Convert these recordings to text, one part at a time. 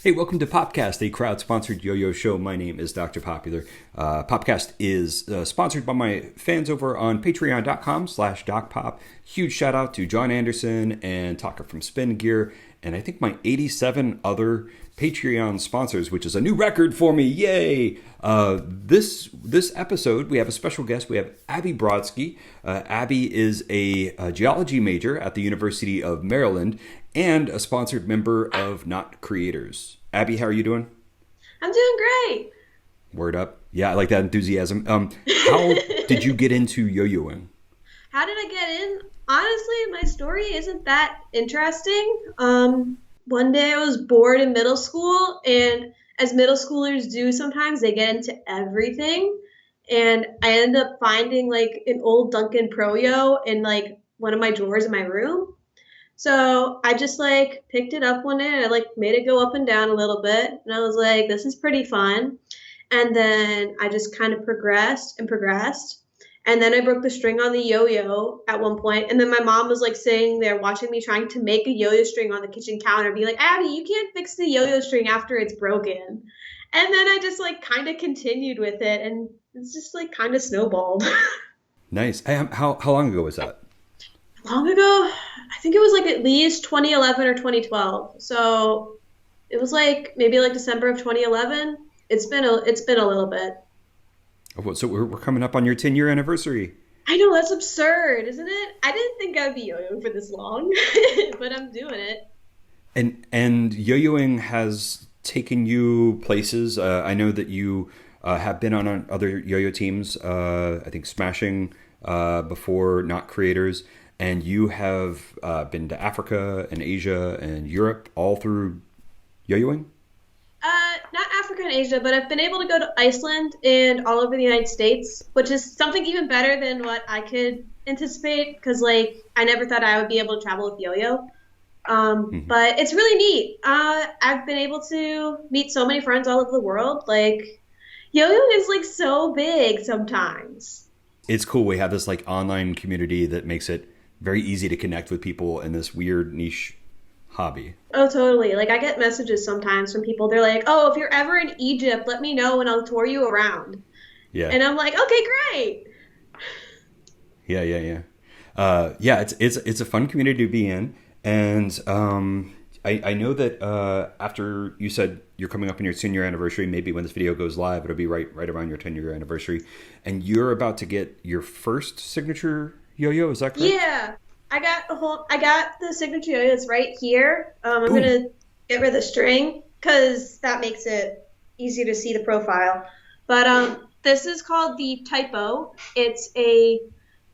Hey, welcome to PopCast, a crowd-sponsored yo-yo show. My name is Dr. Popular. PopCast is sponsored by my fans over on patreon.com/DocPop. Huge shout out to John Anderson and Taka from Spin Gear, and I think my 87 other Patreon sponsors, which is a new record for me. Yay! This episode, we have a special guest. We have Abby Brodsky. Abby is a geology major at the University of Maryland and a sponsored member of Not Creators. Abby, how are you doing? I'm doing great. Word up. Yeah, I like that enthusiasm. How did you get into yo-yoing? How did I get in? Honestly, my story isn't that interesting. One day I was bored in middle school, and as middle schoolers do sometimes, they get into everything. And I ended up finding like an old Duncan Pro Yo in like one of my drawers in my room. So I just like picked it up one day and I like made it go up and down a little bit. And I was like, this is pretty fun. And then I just kind of progressed and progressed. And then I broke the string on the yo-yo at one point. And then my mom was like sitting there watching me trying to make a yo-yo string on the kitchen counter, be like, Abby, you can't fix the yo-yo string after it's broken. And then I just like kind of continued with it. And it's just like kind of snowballed. Nice. How long ago was that? Long ago, I think it was like at least 2011 or 2012. So it was like maybe like December of 2011. It's been a little bit. Oh, so we're coming up on your 10-year anniversary. I know, that's absurd, isn't it? I didn't think I'd be yo-yoing for this long, but I'm doing it. And yo-yoing has taken you places. I know that you have been on other yo-yo teams. I think Smashing before Not Creators. And you have been to Africa and Asia and Europe all through yo-yoing? Not Africa and Asia, but I've been able to go to Iceland and all over the United States, which is something even better than what I could anticipate because, like, I never thought I would be able to travel with yo-yo. But it's really neat. I've been able to meet so many friends all over the world. Like, yo-yo is, like, so big sometimes. It's cool. We have this, like, online community that makes it very easy to connect with people in this weird niche hobby. Oh, totally. Like, I get messages sometimes from people. They're like, oh, if you're ever in Egypt, let me know and I'll tour you around. Yeah. And I'm like, okay, great. Yeah. Yeah, it's a fun community to be in. And I know that after you said you're coming up on your 10-year anniversary, maybe when this video goes live, it'll be right around your 10-year anniversary. And you're about to get your first signature yo-yo, is that correct? Yeah. I got the signature yo-yo that's right here. I'm going to get rid of the string because that makes it easier to see the profile. But this is called the Typo. It's a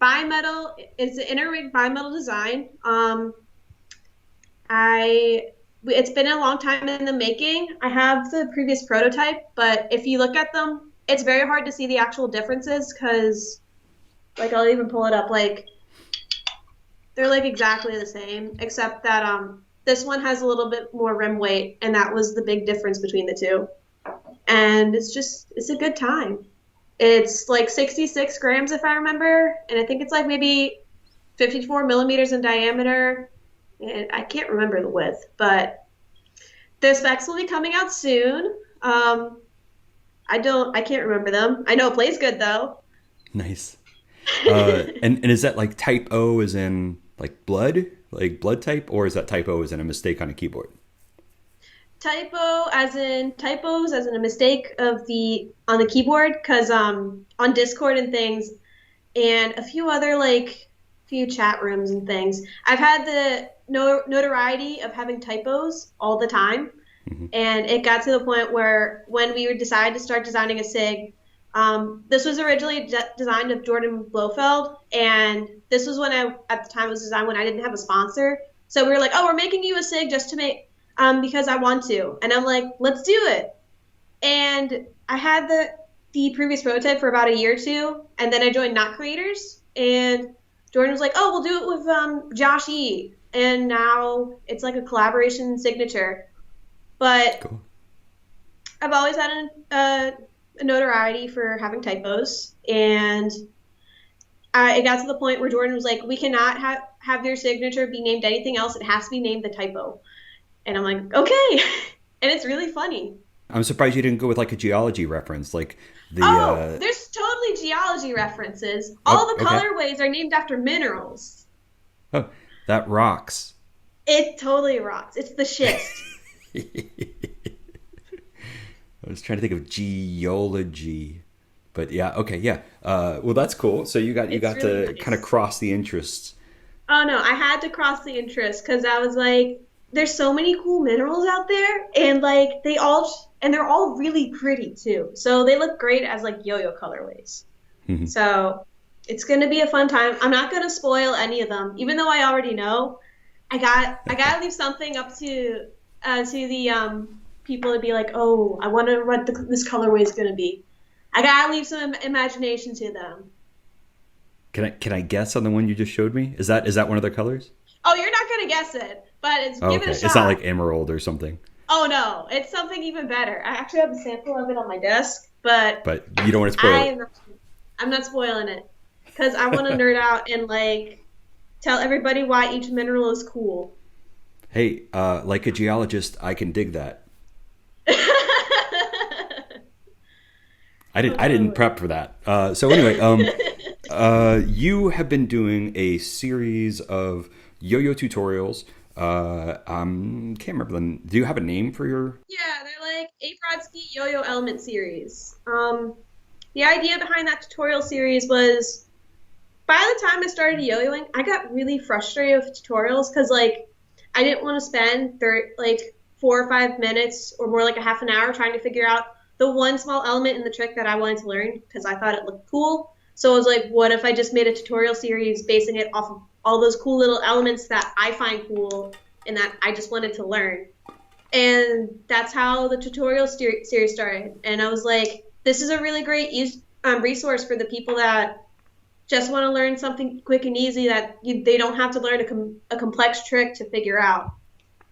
bimetal, it's an inner ring bimetal design. It's been a long time in the making. I have the previous prototype, but if you look at them, it's very hard to see the actual differences because, like, I'll even pull it up, like, they're like exactly the same, except that this one has a little bit more rim weight, and that was the big difference between the two. And it's a good time. It's like 66 grams if I remember, and I think it's like maybe 54 millimeters in diameter, and I can't remember the width, but the specs will be coming out soon. I can't remember them. I know it plays good though. Nice. And is that like type O as in like blood type, or is that type O as in a mistake on a keyboard? Typos as in a mistake on the keyboard, because on Discord and things, and a few other few chat rooms and things, I've had the notoriety of having typos all the time, and it got to the point where when we decided to start designing a SIG. This was originally designed of Jordan Blofeld, and this was at the time it was designed when I didn't have a sponsor. So we were like, oh, we're making you a SIG just to make, because I want to. And I'm like, let's do it. And I had the previous prototype for about a year or two, and then I joined Not Creators, and Jordan was like, oh, we'll do it with Josh E. And now it's like a collaboration signature. But cool. I've always had a notoriety for having typos, and it got to the point where Jordan was like, we cannot have your signature be named anything else. It has to be named the Typo. And I'm like, okay. and it's really funny. I'm surprised you didn't go with like a geology reference, like the. Oh, there's totally geology references. All Oh, the okay. colorways are named after minerals. Oh, that rocks. It totally rocks. It's the schist. I was trying to think of geology, but yeah, okay, yeah. Well, that's cool. So you It's got really to kind of nice. cross the interests. Oh no, I had to cross the interest because I was like, there's so many cool minerals out there, and like they're all really pretty too. So they look great as like yo-yo colorways. So it's gonna be a fun time. I'm not gonna spoil any of them, even though I already know. I gotta leave something up to the people to be like, oh, I wonder what this colorway is gonna be. I gotta leave some imagination to them. Can I guess on the one you just showed me? Is that one of their colors? Oh, you're not gonna guess it, but it's Oh, give it okay. a It's not shot. like emerald or something, Oh no, it's something even better. I actually have a sample of it on my desk, but but you don't want to spoil I it. am not, I'm not spoiling it because I want to nerd out and like tell everybody why each mineral is cool. Hey, like a geologist, I can dig that. I didn't Oh. prep for that. So anyway, you have been doing a series of yo-yo tutorials. Can't remember them. Do you have a name for your? Yeah, they're like a Brodsky Yo-Yo Element series. The idea behind that tutorial series was by the time I started yo-yoing, I got really frustrated with tutorials because like I didn't want to spend like 4 or 5 minutes or more like a half an hour trying to figure out the one small element in the trick that I wanted to learn because I thought it looked cool. So I was like, what if I just made a tutorial series basing it off of all those cool little elements that I find cool and that I just wanted to learn? And that's how the tutorial series started. And I was like, this is a really great resource for the people that just want to learn something quick and easy that they don't have to learn a complex trick to figure out.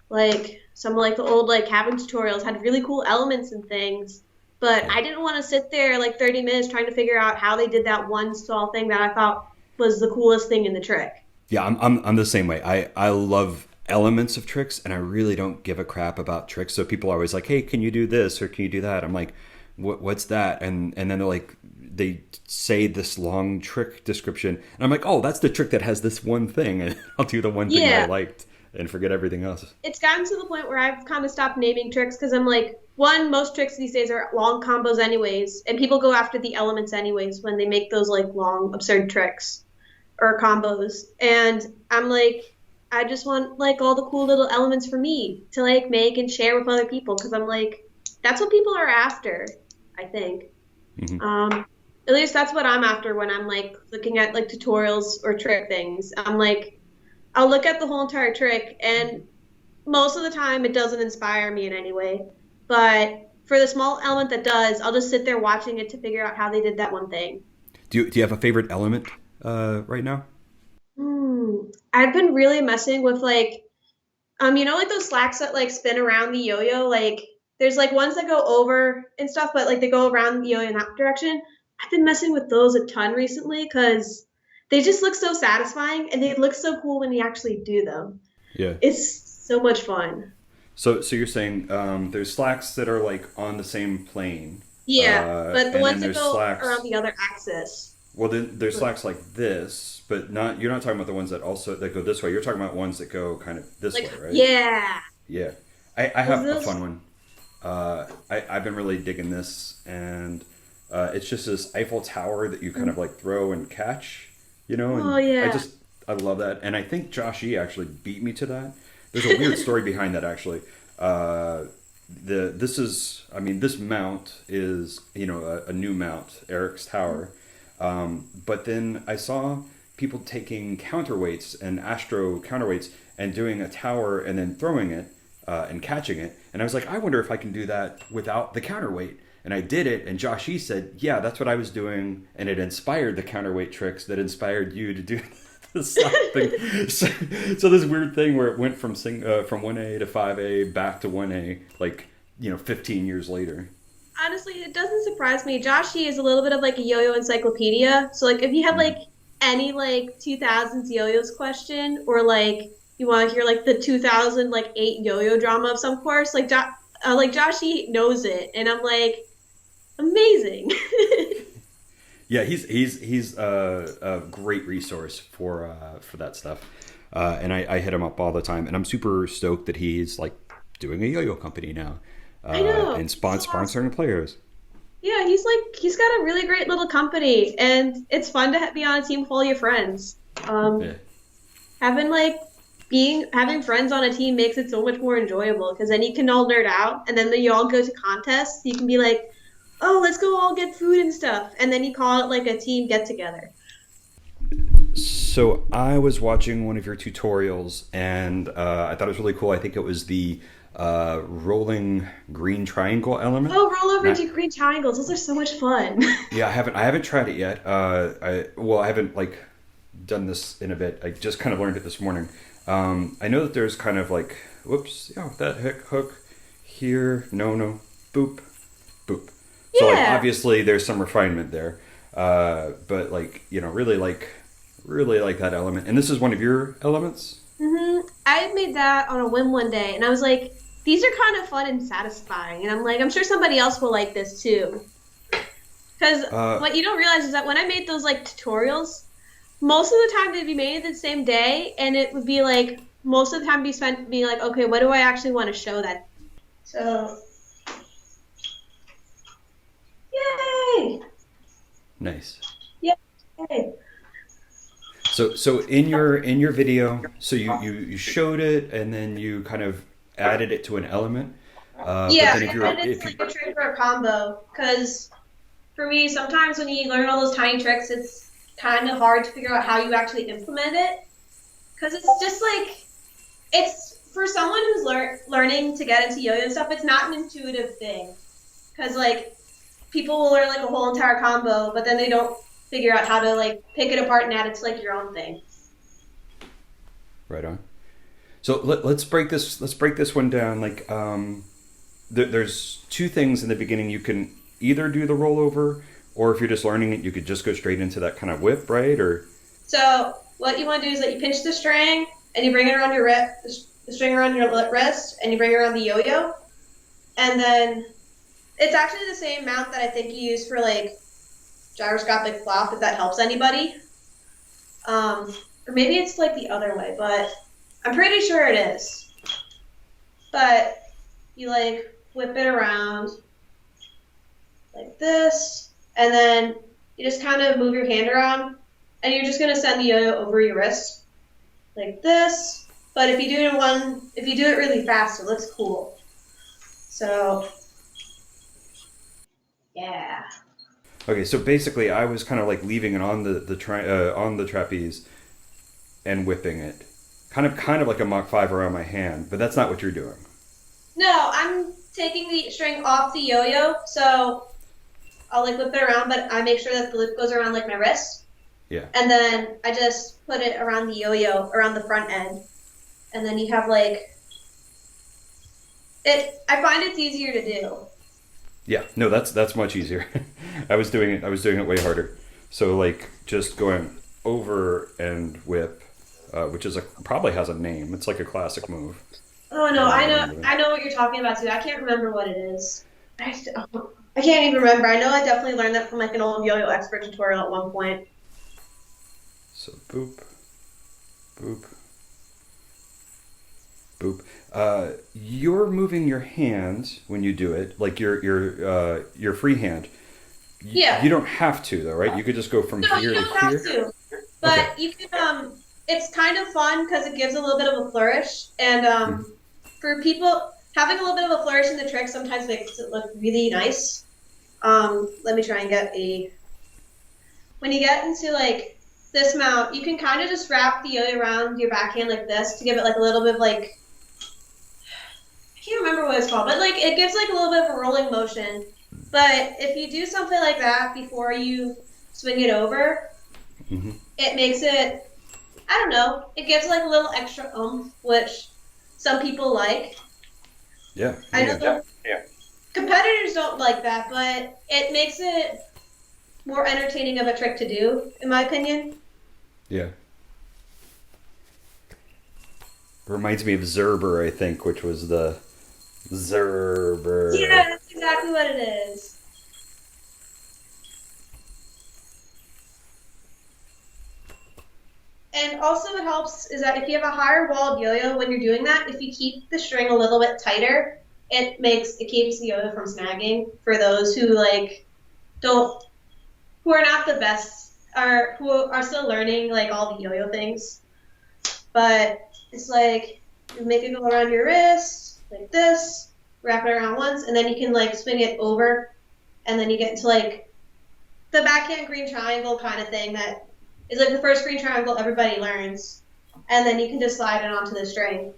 Like some of like the old like cabin tutorials had really cool elements and things, but Yeah, I didn't want to sit there like 30 minutes trying to figure out how they did that one small thing that I thought was the coolest thing in the trick. yeah. I'm the same way. I love elements of tricks, and I really don't give a crap about tricks. So people are always like, "Hey, can you do this or can you do that?" I'm like, What's that?" And then they're like, they say this long trick description, and I'm like, "Oh, that's the trick that has this one thing," and I'll do the one thing that I Yeah, liked and forget everything else. it's gotten to the point where I've kind of stopped naming tricks because I'm like, one, most tricks these days are long combos anyways, and people go after the elements anyways when they make those like long absurd tricks or combos. And I'm like, I just want like all the cool little elements for me to like make and share with other people because I'm like, that's what people are after, I think. Hmm. Um, at least that's what I'm after when I'm like looking at like tutorials or trick things. I'm like, I'll look at the whole entire trick, and most of the time it doesn't inspire me in any way. But for the small element that does, I'll just sit there watching it to figure out how they did that one thing. Do you have a favorite element right now? I've been really messing with like, like those slacks that like spin around the yo-yo. Like, there's like ones that go over and stuff, but like they go around the yo-yo in that direction. I've been messing with those a ton recently because they just look so satisfying and they look so cool when you actually do them. Yeah. It's so much fun. So you're saying there's slacks that are like on the same plane, Yeah, but the and then ones that there's go slacks. around the other axis. Well, then there's slacks like this, but not. You're not talking about the ones that also that go this way. You're talking about ones that go kind of this way, Like, right? yeah. Yeah. I Those, have a those, fun one. I've been really digging this, and it's just this Eiffel Tower that you kind of like throw and catch, oh, and yeah. I love that. And I think Josh E actually beat me to that. There's a weird story behind that actually. Uh, this is I mean this mount is a new mount, Eric's Tower, but then I saw people taking counterweights and astro counterweights and doing a tower and then throwing it and catching it. And I was like, I wonder if I can do that without the counterweight. And I did it, and Josh E said, "Yeah, that's what I was doing," and it inspired the counterweight tricks that inspired you to do the slap thing. So this weird thing where it went from 1A to 5A back to 1A, like 15 years later. Honestly, it doesn't surprise me. Joshi is a little bit of like a yo-yo encyclopedia. So like if you have like Mhm. any like 2000s yo-yos question or like you want to hear like the 2000 like 8 yo-yo drama of some course, like like Joshy knows it, and I'm like, amazing. Yeah, he's a great resource for that stuff, and I hit him up all the time, and I'm super stoked that he's like doing a yo-yo company now, I know. and So awesome. sponsoring players. Yeah, he's got a really great little company, and it's fun to be on a team with all your friends. Yeah. Having like being having friends on a team makes it so much more enjoyable because then you can all nerd out, and then you all go to contests. You can be like, "Oh, let's go all get food and stuff," and then you call it like a team get together. So I was watching one of your tutorials, and I thought it was really cool. I think it was the rolling green triangle element. Oh, roll over And I, into green triangles. Those are so much fun. yeah, I haven't tried it yet. I haven't like done this in a bit. I just kind of learned it this morning. I know that there's kind of like, whoops, yeah, that hook here, no, boop, boop. So like Yeah. obviously there's some refinement there, but like really like that element. And this is one of your elements. I made that on a whim one day, and I was like, these are kind of fun and satisfying. And I'm like, I'm sure somebody else will like this too. Because Uh, what you don't realize is that when I made those like tutorials, most of the time they'd be made the same day, and it would be like most of the time be spent being like, okay, what do I actually want to show that? So, yay! nice. Yay! So in your video, so you showed it and then you kind of added it to an element. But Yeah, then and then it's if you like a trick or a combo. Because for me, sometimes when you learn all those tiny tricks, it's kind of hard to figure out how you actually implement it. Because it's just like it's for someone who's learning to get into yo-yo stuff. It's not an intuitive thing. Because like people will learn like a whole entire combo, but then they don't figure out how to like pick it apart and add it to like your own thing. right on. So let's break this one down. Like there's two things in the beginning. You can either do the rollover, or if you're just learning it, you could just go straight into that kind of whip, right? Or So what you want to do is that you pinch the string and you bring it around your the string around your wrist, and you bring it around the yo-yo, and then it's actually the same mount that I think you use for like gyroscopic flop, if that helps anybody. Or maybe it's like the other way, but I'm pretty sure it is. But you like whip it around like this, and then you just kind of move your hand around, and you're just gonna send the yo-yo over your wrist like this. But if you do it really fast, it looks cool. So yeah, okay, so basically, I was kind of like leaving it on on the trapeze and whipping it, kind of like a Mach 5 around my hand. But that's not what you're doing. no, I'm taking the string off the yo-yo, so I'll like whip it around, but I make sure that the loop goes around like my wrist, Yeah. and then I just put it around the yo-yo around the front end, and then you have like it. I find it's easier to do. Yeah, no, that's much easier. I was doing it way harder. So like just going over and whip, which is probably has a name. It's like a classic move. Oh no, Remember that. I know what you're talking about too. I can't remember what it is. I can't even remember. I know I definitely learned that from like an old yo-yo expert tutorial at one point. So boop, boop, boop. You're moving your hand when you do it, like your free hand. Yeah. You don't have to though, right? You could just go from No, you here to don't have here. to. Okay. But you can it's kind of fun because it gives a little bit of a flourish, and Mhm. for people having a little bit of a flourish in the trick sometimes makes it look really nice. Let me try and get a when you get into like this mount, you can kind of just wrap the yo-yo around your backhand like this to give it like a little bit of like I can't remember what it's called, but like it gives like a little bit of a rolling motion. But if you do something like that before you swing it over, Hmm. it makes it I don't know. It gives like a little extra oomph, which some people like. Yeah. I Yeah. know competitors don't like that, but it makes it more entertaining of a trick to do, in my opinion. Yeah. Reminds me of Zerber, I think, which was the Zerber. Yeah, that's exactly what it is. And also it helps is that if you have a higher walled yo-yo, when you're doing that, if you keep the string a little bit tighter, it keeps the yo-yo from snagging for those who like don't who are not the best are who are still learning like all the yo-yo things. But it's like you make it go around your wrist like this, wrap it around once, and then you can like swing it over, and then you get into like the backhand green triangle kind of thing that is like the first green triangle everybody learns, and then you can just slide it onto the string.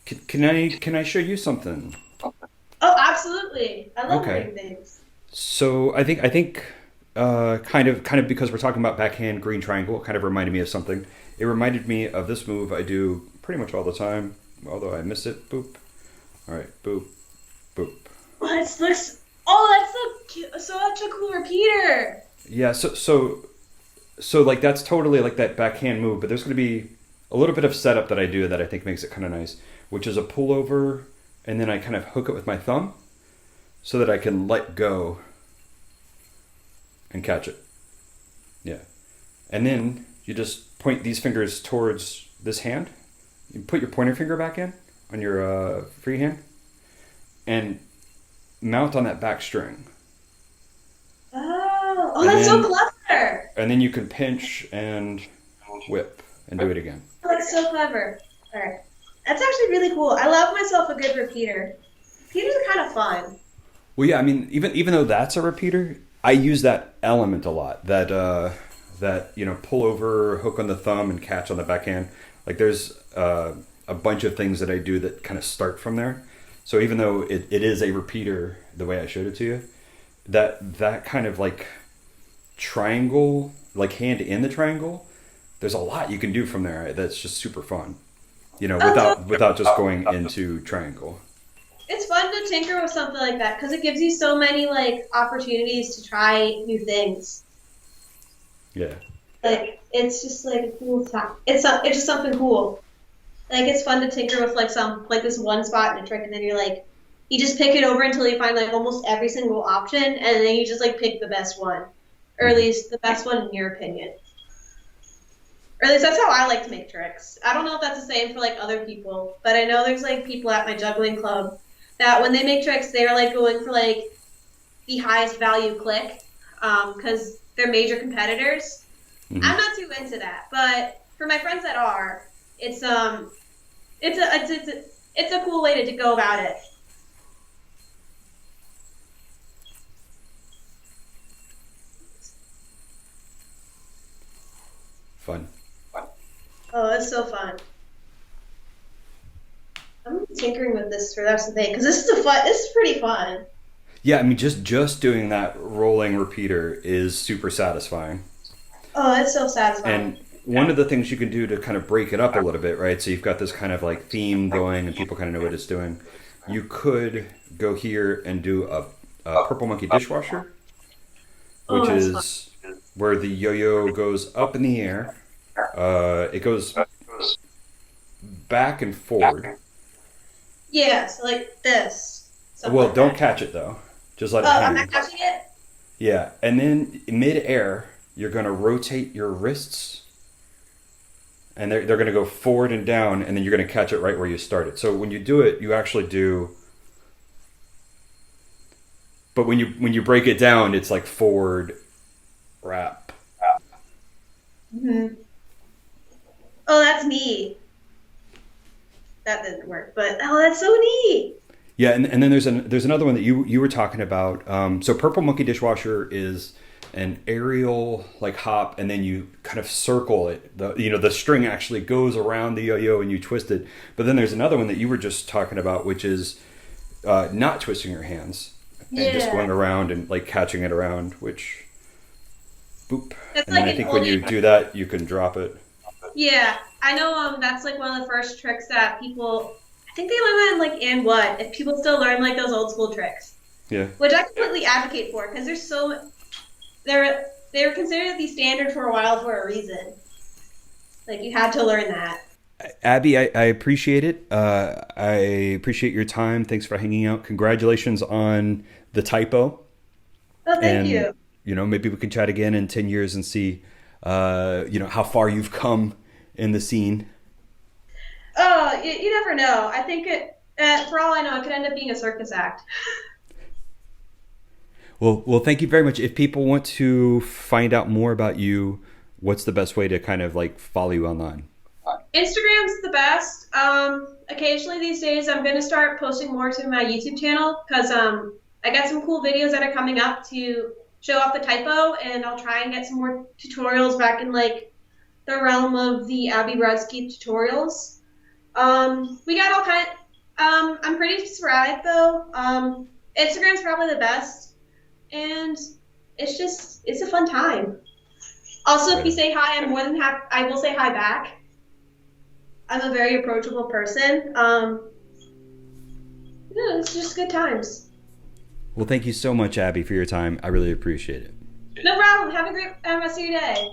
Can I show you something? Oh, absolutely! I love Okay. learning things. So I think kind of because we're talking about backhand green triangle, it kind of reminded me of something. It reminded me of this move I do pretty much all the time, although I miss it. Boop. All right. Boop. Boop. Oh, it looks. Oh, that's so cute. Such a cool repeater. Yeah. So like that's totally like that backhand move, but there's going to be a little bit of setup that I do that I think makes it kind of nice, which is a pullover, and then I kind of hook it with my thumb so that I can let go and catch it. Yeah. And then you just point these fingers towards this hand. You put your pointer finger back in on your free hand and mount on that back string. Oh, And that's so then clever. and then you can pinch and whip and do it again. Oh, that's so clever. All right, that's actually really cool. I love myself a good repeater. Repeaters are kind of fun. Well, yeah, I mean, even though that's a repeater, I use that element a lot. That pull over, hook on the thumb, and catch on the backhand. Like there's a bunch of things that I do that kind of start from there. So even though it is a repeater, the way I showed it to you, that kind of like triangle, like hand in the triangle, there's a lot you can do from there. That's just super fun. Oh, Without just going into triangle. it's fun to tinker with something like that because it gives you so many like opportunities to try new things. Yeah. Like it's just like a cool time. It's just something cool. Like it's fun to tinker with like some like this one spot in a trick, and then you're like you just pick it over until you find like almost every single option, and then you just like pick the best one, or at Mhm. least the best one in your opinion. Or at least that's how I like to make tricks. I don't know if that's the same for like other people, but I know there's like people at my juggling club that when they make tricks, they're like going for like the highest value click, because they're major competitors. Mhm. I'm not too into that, but for my friends that are, it's it's a cool way to go about it. Fun. Oh, it's so fun. I'm gonna be tinkering with this for the rest of the day because this is pretty fun. Yeah, I mean, just doing that rolling repeater is super satisfying. Oh, it's so satisfying. And one of the things you can do to kind of break it up a little bit, right? So you've got this kind of like theme going, and people kind of know what it's doing. You could go here and do a purple monkey dishwasher, Oh, which that's fun. is where the yo-yo goes up in the air. It goes back and forward. Yeah, so like this, something Well, like don't that. catch it though. Just let it Oh, I'm not hang. catching it. Yeah, and then mid-air, you're going to rotate your wrists, and they're going to go forward and down, and then you're going to catch it right where you started. So when you do it, you actually do. But when you break it down, it's like forward, wrap. Hmm. Oh, that's neat. That didn't work, but oh, that's so neat. Yeah, and then there's another one that you were talking about. So purple monkey dishwasher is an aerial like hop, and then you kind of circle it. The string actually goes around the yo-yo, and you twist it. But then there's another one that you were just talking about, which is not twisting your hands and just Yeah, going around and like catching it around, which boop. it's And then like I an think old. when you do that, you can drop it. Yeah, I know. That's like one of the first tricks that people. I think they learn that in like and what if people still learn like those old school tricks, Yeah. which I completely advocate for because there's so they were considered the standard for a while for a reason. Like you had to learn that. Abby, I appreciate it. I appreciate your time. Thanks for hanging out. Congratulations on the typo. Oh, thank And, you. maybe we can chat again in 10 years and see, how far you've come in the scene. Oh, you never know. I think for all I know, it could end up being a circus act. Well, thank you very much. If people want to find out more about you, what's the best way to kind of like follow you online? Instagram's the best. Occasionally these days, I'm gonna start posting more to my YouTube channel because I got some cool videos that are coming up to show off the typo, and I'll try and get some more tutorials back in like the realm of the Abby Brodsky tutorials. We got all kind. I'm pretty sporadic though. Instagram's probably the best, and it's a fun time. Also, if you Right. say hi, I'm more than happy. I will say hi back. I'm a very approachable person. Yeah, it's just good times. Well, thank you so much, Abby, for your time. I really appreciate it. No problem. Have a great rest of your day.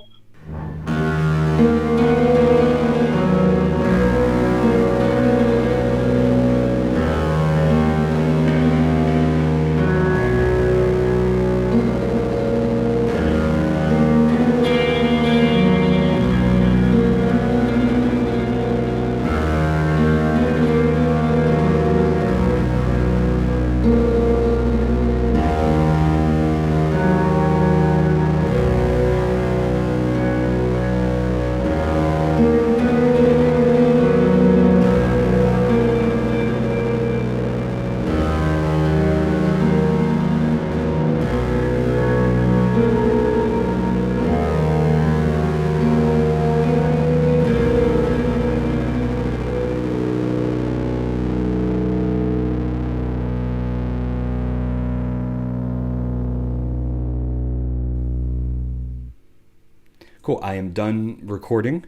Cool. I am done recording.